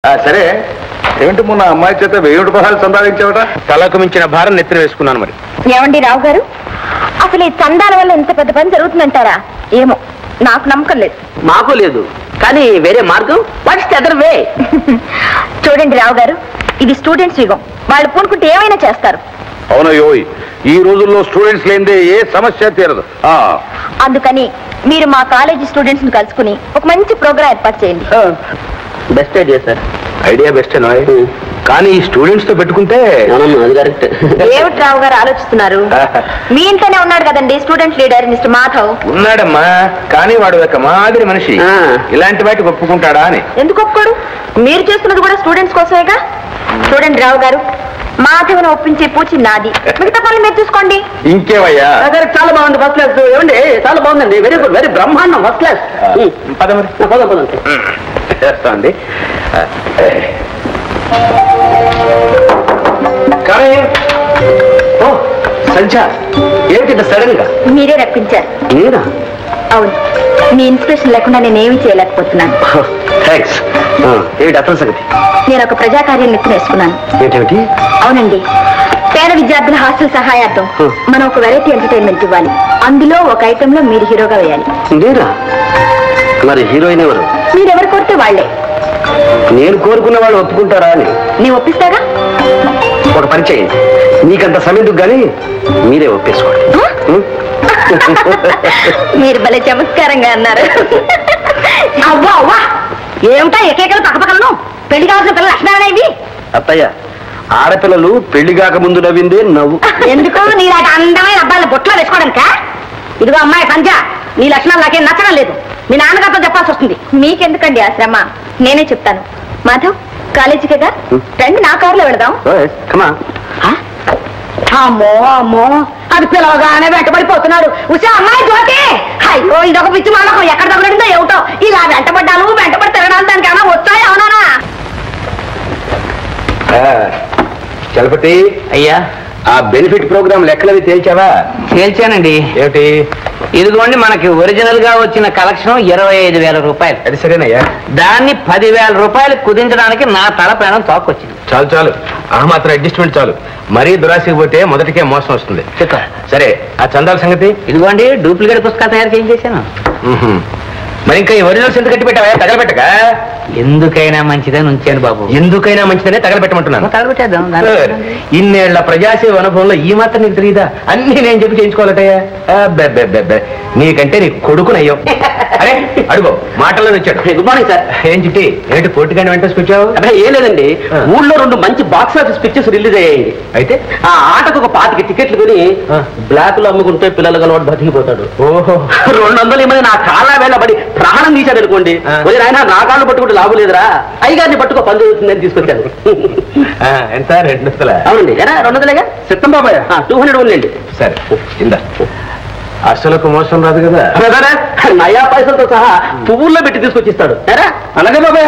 సరే ఏమిటి మొన్న అమ్మాయి చేత 1000 రూపాయలు సంపాదించావట? తలకు మించిన భారం నెత్తిన వేసుకున్నాను. మరి ఏమండి రావు గారు, అసలు ఈ చందాల వల్ల ఎంత పెద్ద పని జరుగుతుందంటారా? ఏమో, నాకు నమ్మకం లేదు. మాకు లేదు, కానీ వేరే మార్గం. What's the other way? చూడండి రావు గారు, ఇది స్టూడెంట్స్ యుగం. వాళ్ళు పూనుకుంటే ఏమైనా చేస్తారు. అవునయ్యో, ఈ రోజుల్లో స్టూడెంట్స్ లేనిదే ఏ సమస్య తీరదు. అందుకని మీరు మా కాలేజీ స్టూడెంట్స్ ని కలుసుకుని ఒక మంచి ప్రోగ్రాం ఏర్పాటు చేయండి. Best idea sir. Idea best కానీ ఈ స్టూడెంట్స్ తో పెట్టుకుంటే అది కరెక్ట్. ఏమిటి రావు గారు ఆలోచిస్తున్నారు? మీ ఇంట్లోనే ఉన్నాడు కదండి స్టూడెంట్ లీడర్ మిస్టర్ మాధవ్. ఉన్నాడమ్మా, కానీ వాడు ఒక మాదిరి మనిషి. ఇలాంటి వాటికి ఒప్పుకుంటాడా అని. ఎందుకు ఒప్పుకోడు? మీరు చేస్తున్నది కూడా స్టూడెంట్స్ కోసమేగా. చూడండి రావు గారు, మాధవ్ను ఒప్పించే పూచి నాది, మిగతా పనులు మీరు చూసుకోండి. ఇంకేవయ్యా? చాలా బాగుంది, ఫస్ట్ క్లాస్. ఏమండి, చాలా బాగుందండి. వెరీ గుడ్, వెరీ బ్రహ్మాండం, ఫస్ట్ క్లాస్. పదండి చేస్తా అండి. కానీ సంధ్య, ఏమిటి సడన్ గా? మీరే రప్పించారు. నేనా? అవును, మీ ఇన్స్పిరేషన్ లేకుండా నేనేమీ చేయలేకపోతున్నాను. థ్యాంక్స్. ఏమిటి అతని సంగతి? నేను ఒక ప్రజాకార్యం నెత్తిన వేసుకున్నాను. ఏంటి? అవునండి, పేద విద్యార్థుల హాస్టల్ సహాయార్థం మనం ఒక వెరైటీ ఎంటర్టైన్మెంట్ ఇవ్వాలి. అందులో ఒక ఐటమ్ లో మీరు హీరోగా వేయాలి. నేనా? మరి హీరోయిన్ ఎవరు? మీరెవరు కోరితే వాళ్లే. నేను కోరుకున్న వాళ్ళు ఒప్పుకుంటారా అని? నేను ఒప్పిస్తాగా. ఒక పని చేయండి, నీకంత సమయం కానీ మీరే ఒప్పేసుకోండి. మీరు భలే చమత్కారంగా అన్నారు. అవ్వా అవ్వా, ఏమిటా ఎకేకలు పక్కపక్కలను? పెళ్లి కావాల్సిన పిల్లలు లక్షణాలనే ఇవి. అత్తయ్య, ఆడపిల్లలు పెళ్లి కాక ముందు నవ్విందే నవ్వు. ఎందుకు? నీలాంటి అందమైన అబ్బాయిల బొట్లో వేసుకోవడానికా? ఇదిగో అమ్మాయి సంధ్య, నీ లక్షణాలు నాకేం నచ్చడం లేదు. మీ నాన్నగారితో చెప్పాల్సి వస్తుంది. మీకెందుకండి ఆ శ్రమ? నేనే చెప్తాను. మాధవ్, కాలేజీకేగా రండి, నా కారులో వెళదాం. అమ్మో అమ్మో, అది పిలవగానే వెంటబడిపోతున్నాడు. ఉసే అమ్మాయి జ్యోతి, అయ్యో ఇదొక పిచ్చి మానకం. ఎక్కడ తగ్గడిందో ఏమిటో. ఇలా వెంటబడి తిరగడానికి దానికి ఏమైనా వచ్చాయి? అవునా? చలపతి అయ్యా, ఆ బెనిఫిట్ ప్రోగ్రామ్ లెక్కలవి తేల్చావా? తేల్చానండి. ఏమిటి? ఇదిగోండి, మనకి ఒరిజినల్ గా వచ్చిన కలెక్షన్ 25,000 రూపాయలు. అది సరేనయ్యా. దాన్ని 10,000 రూపాయలు కుదించడానికి నా తల ప్రాణం తోకొచ్చింది. చాలు, ఆ మాత్రం అడ్జస్ట్మెంట్ చాలు. మరీ దురాశకి పోతే మొదటికే మోసం వస్తుంది. సరే, ఆ చందాల సంగతి? ఇదిగోండి, డూప్లికేట్ పుస్తకాలు తయారు చేయించేశాను. మరి ఇంకా ఒరిజినల్స్ ఎంత కట్టి పెట్టావా? తగలబెట్టక. ఎందుకైనా మంచిదని ఉంచాను బాబు. ఎందుకైనా మంచిదనే తగలబెట్టమంటున్నాను. తగలబెట్టేద్దాం. ఇన్నేళ్ల ప్రజాసేవ అనుభవంలో ఈ మాత్రం నీకు తెలియదా? అన్ని నేను చెప్పి చేయించుకోవాలటయ్యా. నీకంటే నీ కొడుకునయ్యో. అరే అడుగో, మాటల్లో వచ్చాడు. Good morning sir. ఏం చిట్టి, ఏంటి పోటీగానే వెంటేసుకొచ్చావు? అదే ఏం లేదండి, ఊళ్ళో 2 మంచి బాక్స్ ఆఫీస్ పిక్చర్స్ రిలీజ్ అయ్యాయి. అయితే ఆ ఆటకు ఒక 25 టికెట్లు కొని బ్లాక్ లో అమ్ముకుంటే పిల్లలు కలవాడు బతికిపోతాడు. ఓహో, 200 ఏమని నా కాళ్ళ వేళబడి ప్రాణం తీశాడు అనుకోండి. ఆయన నా కాళ్ళు పట్టుకుంటే లాభం లేదురా, అయ్యగారిని పట్టుకో పని జరుగుతుందని తీసుకొచ్చాను. ఎంత? 200? అవునండి. 200లేగా సిద్ధం బాబాయ్. 200 ఉండండి. సరే, ఇందా. అసలుకు మోసం రాదు కదా. నయా పైసలతో సహా పువ్వుల్లో పెట్టి తీసుకొచ్చిస్తాడు. అలాగే బాబాయ్.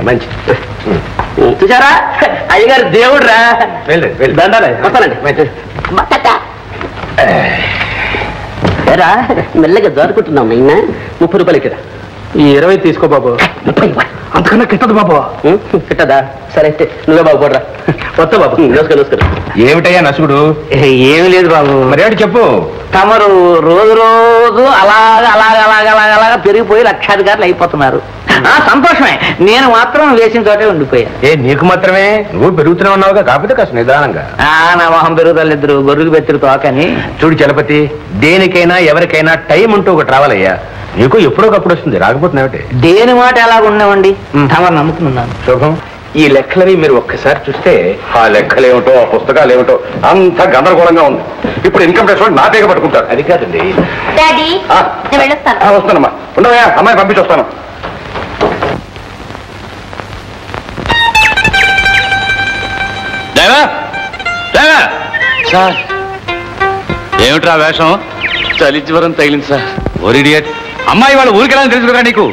మంచి చూసారా, అయ్యగారు దేవుడు రా. దండాలే. వస్తానండి. ఏరా, మెల్లగా జారుకుంటున్నాం. అయిన 30 రూపాయలు ఇక్కడ. ఈ 20 తీసుకో బాబు. 30 అంతకన్నా కిట్టదు బాబు. కిట్టదా? సరే అయితే నువ్వే బాబు పోడరా. వస్తా బాబు. నమస్కారం. ఏమిటయ్యా నసుగుడు? ఏమి లేదు బాబు. మరేమిటి చెప్పు. తమరు రోజు అలాగా పెరిగిపోయి లక్షాధికారులు అయిపోతున్నారు. సంతోషమే, నేను మాత్రం వేసిన చోటే ఉండిపోయా. నీకు మాత్రమే? నువ్వు పెరుగుతూనే ఉన్నావుగా, కాకపోతే కాస్త నిదానంగా. నా మొహం పెరుగుదలిద్దరు గొర్రెలు బెత్తరు తోకని. చూడు చలపతి, దేనికైనా ఎవరికైనా టైం ఉంటూ ఒకటి రావాలయ్యా. నీకు ఎప్పుడోకప్పుడు వస్తుంది, రాకపోతున్నావుటే. దేని మాట ఎలా ఉండవండి, తమరు నమ్ముకున్నాను. శుభం. ఈ లెక్కలవి మీరు ఒక్కసారి చూస్తే, ఆ లెక్కలేమిటో, ఆ పుస్తకాలు ఏమిటో అంత గందరగోళంగా ఉంది. ఇప్పుడు ఇన్కమ్ ట్యాక్స్ వాళ్ళు నా పేగ పట్టుకుంటారు. అది కాదండి. డాడీ, నేను వెళ్ళొస్తాను. వస్తానమ్మా, ఉండవయ్యా, అమ్మాయి పంపించి వస్తాను. సార్, ఏమిట్రా వేషం? చలి జ్వరం తగిలింది సార్. ఓరిడియట్, అమ్మాయి వాళ్ళు ఊరికెళ్ళని తెలుసు కదా నీకు?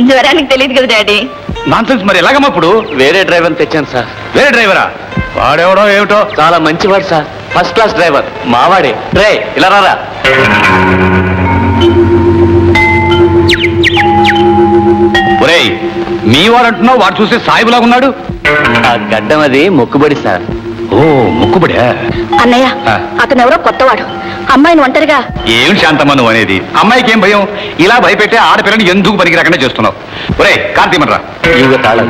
జ్వరానికి తెలియదు కదా డాడీ. నాన్సెన్స్. మరి ఎలాగమ్మా ఇప్పుడు? వేరే డ్రైవర్ తెచ్చాను సార్. వేరే డ్రైవరా? వాడెవడో ఏమిటో చాలా మంచివాడు సార్, ఫస్ట్ క్లాస్ డ్రైవర్, మావాడే. రే ఇలా రారా. ఒరేయ్, మీ వాడు అంటున్నావు, వాడు చూస్తే సాయిబులాగా ఉన్నాడు. ఆ గడ్డం అది మొక్కుబడి సార్. ఓ మొక్కుబడే. అన్నయ్య అతను ఎవరో కొత్తవాడు, అమ్మాయిని ఒంటరిగా. ఏం శాంతమ్మ నువ్వు అనేది? అమ్మాయికి ఏం భయం? ఇలా భయపెట్టే ఆడపిల్లని ఎందుకు పనికి రాకుండా చేస్తున్నావు? ఒరే కార్తీమనరా, ఇవి తాళం.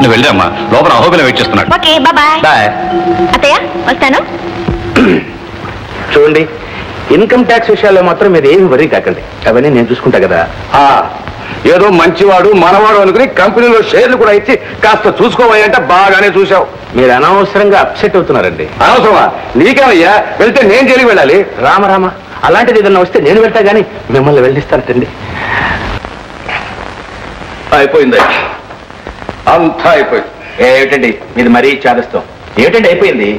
నువ్వు వెళ్ళమ్మా, లోపల అహోబిల వెయిట్ చేస్తున్నాడు. Okay bye. బాయ్. అత్తయ్య వస్తాను. చూడండి, ఇన్కమ్ ట్యాక్స్ విషయాల్లో మాత్రం మీరు ఏమి వరీ కాకండి, అవన్నీ నేను చూసుకుంటా కదా. ఏదో మంచివాడు మనవాడు అనుకుని కంపెనీలో షేర్లు కూడా ఇచ్చి కాస్త చూసుకోవాలంటే బాగానే చూసావు. మీరు అనవసరంగా అప్సెట్ అవుతున్నారండి. అనవసరమా? నీకేమయ్యా, వెళ్తే నేను జైలుకి వెళ్ళాలి. రామ అలాంటిది ఏదన్నా వస్తే నేను వెళ్తా గానీ మిమ్మల్ని వెళ్ళిస్తానండి. అయిపోయింది, అంతా అయిపోయింది. ఏమిటండి మీది మరీ చాదస్తాం? ఏమిటండి అయిపోయింది?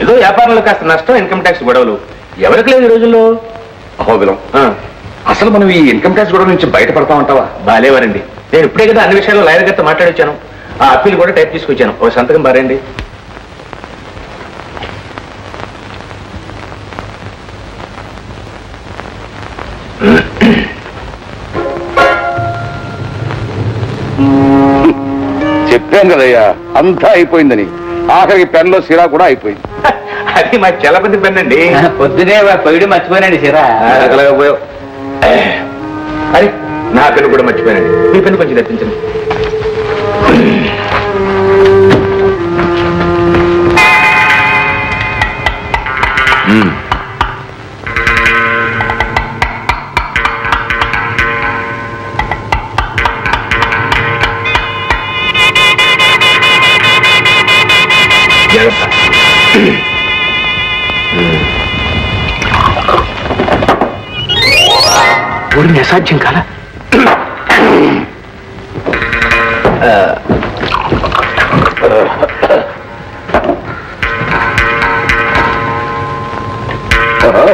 ఏదో వ్యాపారంలో కాస్త నష్టం, ఇన్కమ్ ట్యాక్స్ గొడవలు. ఎవరికి లేదు ఈ రోజుల్లో. అహోబిలం, అసలు మనం ఈ ఇన్కమ్ ట్యాక్స్ గొడవ నుంచి బయటపడతామంటావా? బాలేవారండి. నేను ఇప్పుడే కదా అన్ని విషయాల్లో లాయర్ గారితో మాట్లాడొచ్చాను. ఆ అప్పీల్ కూడా టైప్ తీసుకొచ్చాను. ఓ సంతకం బారేండి. చెప్పాను కదయ్యా, అంతా అయిపోయిందని. ఆఖరికి పెన్లో సిరా కూడా అయిపోయింది. అది మా చలపతి పెన్ అండి. పొద్దునే పొయ్యి మర్చిపోయానండి సిరా. పోయావు. అరే నా పెన్ను కూడా మర్చిపోయానండి. మీ పెన్ను కొంచెం తెప్పించండి. ఊరిని అసాధ్యం కాదా?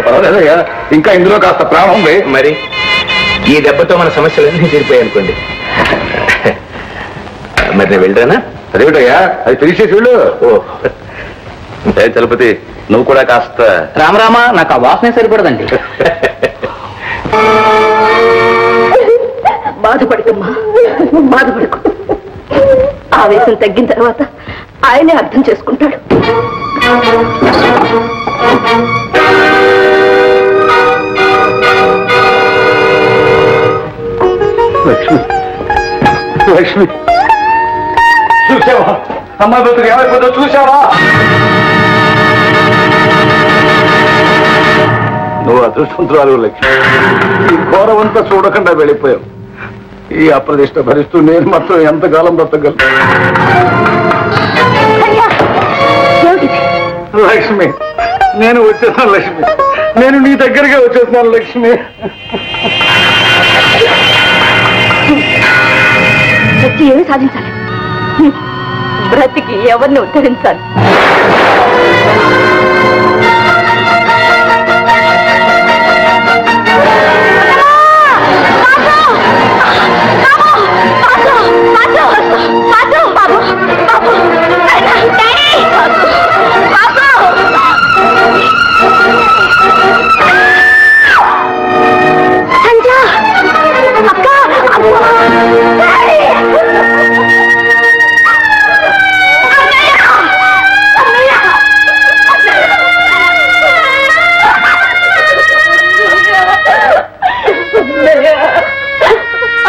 పర్వాలేదయ్యా, ఇంకా ఇందులో కాస్త ప్రాణం ఉంది. మరి ఈ దెబ్బతో మన సమస్యలన్నీ తీరిపోయాయి అనుకోండి. మరి నేను వెళ్ళరానా? అదేమిటయ్యా, అది తెలిసేసి వెళ్ళు. ఓ చలపతి, నువ్వు కూడా కాస్త. రామరామ, నాకు ఆ వాసనే సరిపడదండి. బాధపడకమ్మా, బాధపడకు. ఆవేశం తగ్గిన తర్వాత ఆయనే అర్థం చేసుకుంటాడు. లక్ష్మి, లక్ష్మి, చూసావా అమ్మాయి బతుకు ఏమైపోతుందో చూసావా? నువ్వు అదృష్టవంతురాలు లక్ష్మి. ఈ ఘోరవంతా చూడకుండా వెళ్ళిపోయావు. ఈ అప్రదిష్ట భరిస్తూ నేను మాత్రం ఎంతకాలం బ్రతకగలను? లక్ష్మి, నేను వచ్చేస్తున్నాను లక్ష్మి, నేను నీ దగ్గరగా వచ్చేస్తున్నాను లక్ష్మి. వచ్చి ఏమి సాధించాలి? బ్రతికి ఎవరిని ఉద్ధరించాలి?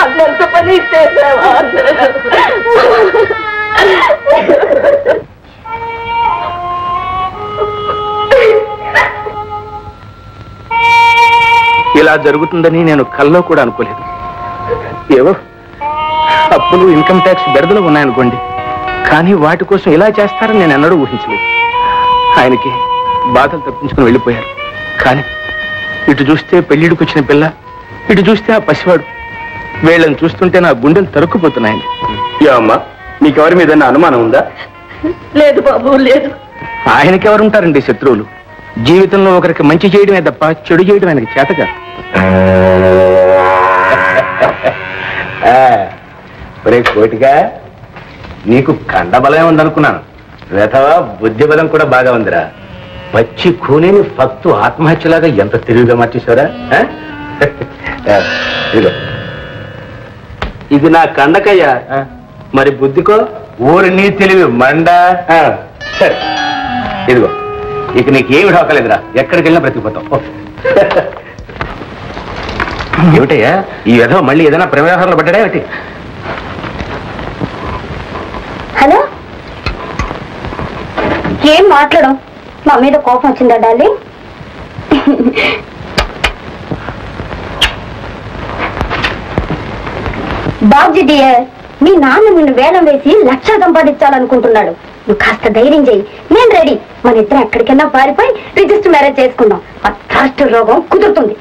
అన్నంత పని చేసావా? ఇలా జరుగుతుందని నేను కల్లో కూడా అనుకోలేదు. ఏవో అప్పులు, ఇన్కమ్ ట్యాక్స్ బెడదలు ఉన్నాయనుకోండి, కానీ వాటి కోసం ఇలా చేస్తారని నేను ఎన్నడూ ఊహించలేదు. ఆయనకి బాధలు తప్పించుకుని వెళ్ళిపోయారు. కానీ ఇటు చూస్తే పెళ్లిడికి వచ్చిన పిల్ల, ఇటు చూస్తే ఆ పసివాడు. వీళ్ళని చూస్తుంటే నా గుండెలు తరుక్కుపోతున్నాయండి. అమ్మా, నీకెవరి మీద అనుమానం ఉందా? లేదు బాబు, లేదు. ఆయనకెవరుంటారండి శత్రువులు? జీవితంలో ఒకరికి మంచి చేయడమే తప్ప చెడు చేయడం ఆయనకి చేతగా. ఒరే కోటిగా, నీకు కండబలమే ఉందనుకున్నాను. వేతవా బుద్ధి బలం కూడా బాగా ఉందిరా. పచ్చి కూనేని ఫక్తు ఆత్మహత్యలాగా ఎంత తెలివిగా మార్చేశారా? ఇదిగో ఇది నా కండకయ్యా, మరి బుద్ధికో ఊరి నీ తెలివి మండ. సరే ఇదిగో, ఇక నీకేమి ఢోకలేదురా, ఎక్కడికి వెళ్ళినా బ్రతికిపోతావు. ఏమిటయ్యా ఈ విధవ మళ్ళీ ఏదైనా ప్రవేశంలో పడ్డా ఏమిటి? హలో, ఏం మాట్లాడం? మా మీద కోపం వచ్చిందా డార్లింగ్? బాబ్జీ డియర్, మీ నాన్న నిన్ను వేలం వేసి 1,00,000 సంపాదించాలనుకుంటున్నాడు. నువ్వు కాస్త ధైర్యం చేయి, నేను రెడీ. మన ఇద్దరం ఎక్కడికైనా పారిపోయి రిజిస్టర్ మ్యారేజ్ చేసుకుందాం. ఆ థర్స్ట్ రోగం కుదురుతుంది.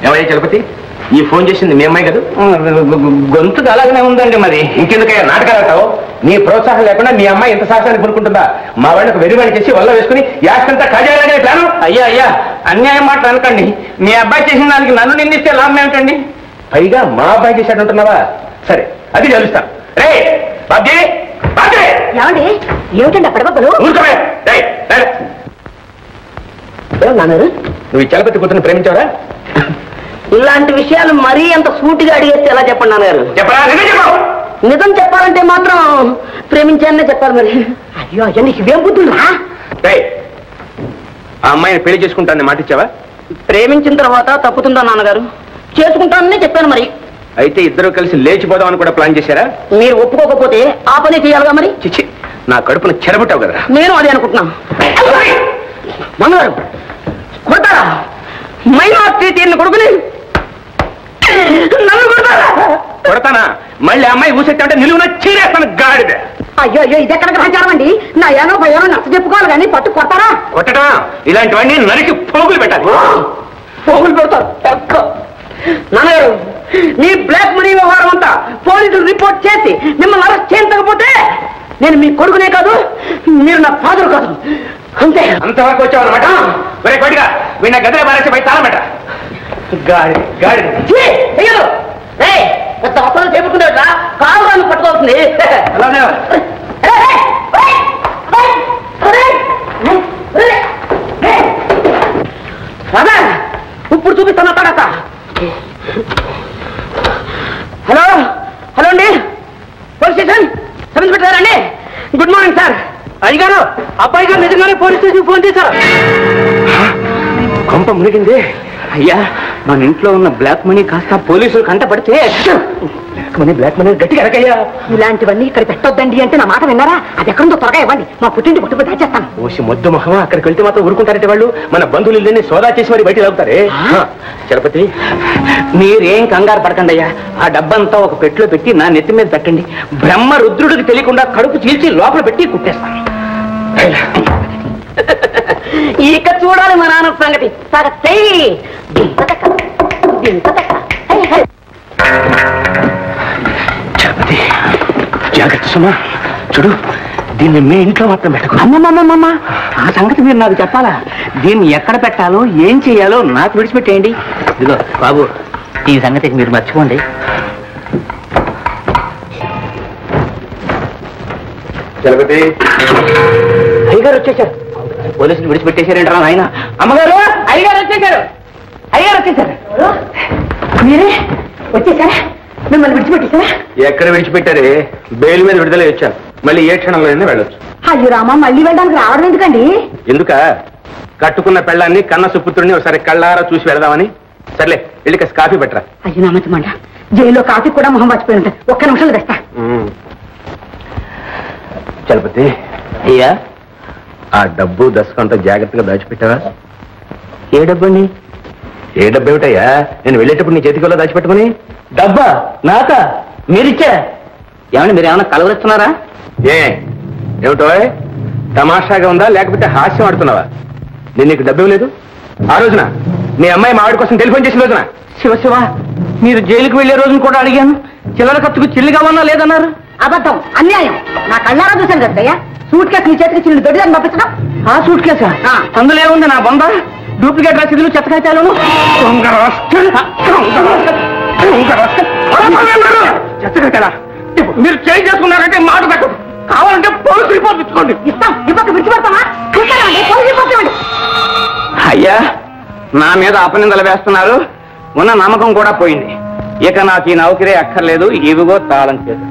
ఏమయ్యా చలపతి, ఈ ఫోన్ చేసింది మీ అమ్మాయి కదా? గొంతుకు అలాగనే ఉందండి. మరి ఇంకెందుకయ్యా నాటకాలు ఆడతావు? నీ ప్రోత్సాహం లేకుండా మీ అమ్మాయి ఎంత సాహసాన్ని కొనుక్కుంటుందా? మా వాళ్ళకి వెరివాణి చేసి వల్ల వేసుకుని యాస్తంతా కాజేయాలనే ప్లాను. అయ్యా అయ్యా, అన్యాయం మాట అనకండి. మీ అబ్బాయి చేసిన దానికి నన్ను నిందిస్తే లాభం ఏమిటండి? పైగా మా అబ్బాయి చేశాడు అంటున్నావా? సరే, అది తెలుస్తాను. రే బాబ్జీ, బాబ్జీ! ఏమండి, ఏమిటండి అప్పటికప్పుడు? ఊరుకోవే. రేయ్, రేయ్. నువ్వు ఈ చలపతి కూతురుని ప్రేమించావరా? ఇలాంటి విషయాలు మరీ అంత సూటిగా అడిగేస్తే ఎలా చెప్పండి నాన్నగారు? చెప్పరా? నిజం చెప్పు. నిజం చెప్పాలంటే మాత్రం ప్రేమించాననే చెప్పాలి. మరి అయ్యో అయ్యో, నీకు ఇవేం బుద్ధులా? రేయ్, ఆ అమ్మాయిని పెళ్లి చేసుకుంటానని మాట ఇచ్చావా? ప్రేమించిన తర్వాత తప్పుతుందా నాన్నగారు? చేసుకుంటానని చెప్పాను. మరి అయితే ఇద్దరు కలిసి లేచిపోదామని కూడా ప్లాన్ చేశారా? మీరు ఒప్పుకోకపోతే ఆ పని చేయాలిగా. మరి చిచ్చి, నా కడుపును చెరబుట్టావు కదరా. నేను అదే అనుకుంటున్నాను. నాన్నగారు కొడతారా? మైనార్టీ తీరిన కొడుకుని నన్ను కొడతారా? కొడతానా? మళ్ళీ అమ్మాయి ఊసెత్తా అంటే నిలువున చీరేస్తాను గాడిద. అయ్యో అయ్యో, ఇది ఎక్కడ గ్రహించారం అండి? నా ఏనో భయానో నచ్చ చెప్పుకోవాలి కానీ పట్టు కొడతారా? కొట్టటమా? ఇలాంటివన్నీ నరికి పోగులు పెట్టాలి. పోగులు పెడతారు. నాన్నగారు, మీ బ్లాక్ మనీ వ్యవహారం అంతా పోలీసులు రిపోర్ట్ చేసి మిమ్మల్ని అరెస్ట్ చేయించకపోతే నేను మీ కొడుకునే కాదు, మీరు నా ఫాదర్ కాదు. అంతే. అంతవరకు వచ్చావు అనమాట. మరే కొట్టిగా వీళ్ళ గదిలో బారేసి బయట తాళం పెట్ట. గాడి గాడి పెద్ద అసలు చెప్పుకునేట్లా కావాలని పట్టుకోవాల్సింది. అలానే ఇప్పుడు చూపిస్తాను తడక. హలో హలో అండి, పోలీస్ స్టేషన్ సబ్ ఇన్స్పెక్టర్ అండి. Good morning sir. అయ్యగారు, అబ్బాయి గారు నిజంగానే పోలీస్ స్టేషన్ ఫోన్ చేశారు. కొంప మునిగింది. అయ్యా, మన ఇంట్లో ఉన్న బ్లాక్ మనీ కాస్త పోలీసులు కంటపడితే బ్లాక్ మనీ గట్టిగా ఎరకయ్యా. ఇలాంటివన్నీ ఇక్కడ పెట్టొద్దండి అంటే నా మాట విన్నారా? అది ఎక్కడుందో త్వరగా ఇవ్వండి, మా పుట్టింటి పుట్టుకు దాచేస్తాను. ఓసి మొద్దు మొహమా, అక్కడికి వెళ్తే మాత్రం ఊరుకుంటారంటే వాళ్ళు మన బంధువులు ఇల్లని సోదా చేసి మరి బయట లాగుతారే. చలపతి, మీరేం కంగారు పడకండి అయ్యా. ఆ డబ్బంతా ఒక పెట్టిలో పెట్టి నా నెత్తి మీద పెట్టండి. బ్రహ్మ రుద్రుడికి తెలియకుండా కడుపు చీల్చి లోపల పెట్టి కుట్టేస్తాను. ఇక చూడాలి మా నాన్న సంగతి. చలపతి, జాగ్రత్త సుమా. చూడు, దీన్ని మీ ఇంట్లో మాత్రం పెట్టకు. అమ్మమ్మమ్మమ్మ, ఆ సంగతి మీరు నాకు చెప్పాలా? దీన్ని ఎక్కడ పెట్టాలో ఏం చెయ్యాలో నాకు విడిచిపెట్టేయండి. ఇదిగో బాబు, ఈ సంగతి మీరు మర్చిపోండి. చలపతి, అయ్యగారు వచ్చేసారు. పోలీసులు విడిచిపెట్టేశారంటారా ఆయన? అమ్మగారు, అయ్యగారు వచ్చేసారు. అయ్యగారు వచ్చేసారు. మీరే వచ్చేసారా? మిమ్మల్ని విడిచిపెట్టేసారా? ఎక్కడ విడిచిపెట్టారే? బెయిల్ మీద విడుదల వచ్చాను. మళ్ళీ ఏ క్షణంలో వెళ్ళొచ్చు. అయ్యో రామా, మళ్ళీ వెళ్ళడానికి రావడం ఎందుకండి? ఎందుక? కట్టుకున్న పెళ్ళాన్ని కన్న సుపుత్రుడిని ఒకసారి కళ్ళారా చూసి వెళదామని. సర్లే, వెళ్ళి కాస్త కాఫీ పెట్టరా. అయ్యో నా మంచి మాట, జైల్లో కాఫీ కూడా మొహం మర్చిపోయి ఉంటాయి. ఒక్క నిమిషంలో తెస్తా. చలపతి, అయ్యా, ఆ డబ్బు దశకంతా జాగ్రత్తగా దాచిపెట్టావా? ఏ డబ్బండి? ఏ డబ్బు ఏమిటయ్యా? నేను వెళ్ళేటప్పుడు నీ చేతికల్లో దాచిపెట్టుకుని. డబ్బా నాకా? మీరిచ్చా? ఏమండి, మీరు ఏమైనా కలవరిస్తున్నారా? ఏమిటో తమాషాగా ఉందా లేకపోతే హాస్యం ఆడుతున్నావా? నేను నీకు డబ్బు ఇవ్వలేదు. ఆ రోజున మీ అమ్మాయి మావిడి కోసం టెలిఫోన్ చేసిన రోజున. శివ శివ, మీరు జైలుకి వెళ్లే రోజును కూడా అడిగాను. చిల్లర ఖర్చుకు చిల్లి కావన్నా లేదన్నారు. అబద్ధం, అన్యాయం. నా కళ్ళారా చూశాను కదయ్యా. సూట్ కేసు నీ చేతికి చిల్లు దొడ్డిదాన్ని పంపించడం. ఆ సూట్ కేసా? అందులో ఏముంది నా బొంద? డూప్లికేట్ రసీదులు, చెత్తకాయతాలను. చెత్తగా మీరు చేంజ్ చేసుకున్నారంటే మాట పెట్టదు. కావాలంటే పోలీసు రిపోర్ట్ ఇచ్చుకోండి. ఇస్తాం, రిపోర్ట్ విడిచిపెడతామా? పోలీసు రిపోర్ట్ ఇవ్వండి. అయ్యా, నా మీద అపనిందలు వేస్తున్నారు, ఉన్న నమ్మకం కూడా పోయింది. ఇక నాకు ఈ నౌకరీ అక్కర్లేదు, ఇవిగో తాళం చేదు.